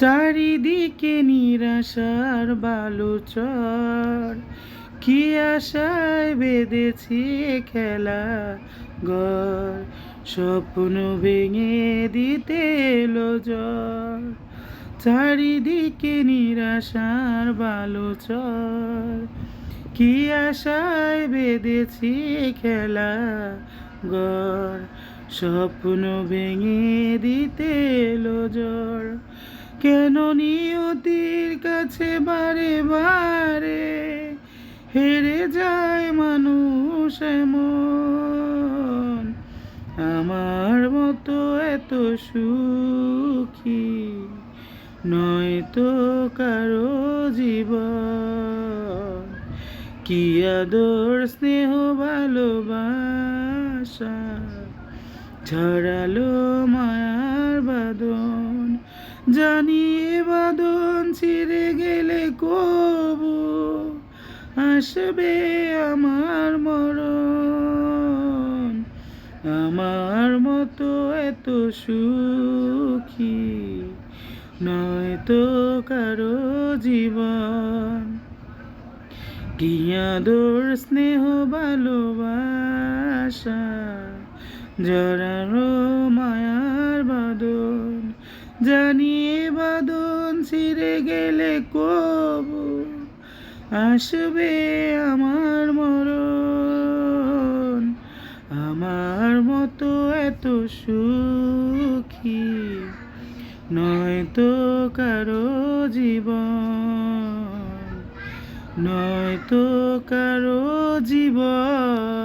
চারিদিকে নিরাশার বালুচর, কি আশায় বেঁধেছি খেলা ঘর, স্বপ্ন ভেঙে দিতে এলো ঝড়। চারিদিকে নিরাশার বালুচর, কি আশায় বেঁধেছি খেলা ঘর, স্বপ্ন ভেঙে দিতে এলো ঝড়। কেন নিয়তির কাছে বারে বারে হেরে যায় মানুষ এমন, আমার মতো এত সুখী নয়তো কারো জীবন। কি আদর স্নেহ ভালোবাসা ছড়ালো মায়ার বাঁধন, জানি এ বাঁধন ছিঁড়ে গেলে কবু আসবে আমার মরণ। আমার মতো এত সুখী নয়তো কারো জীবন। কি আদর স্নেহ ভালোবাসা জড়ানো মায়ার বাঁধন, জানি এ বাঁধন ছিঁড়ে গেলে কবু আসবে আমার মরণ। আমার মতো এত সুখী নয়তো কারো জীবন, নয়তো কারো জীবন।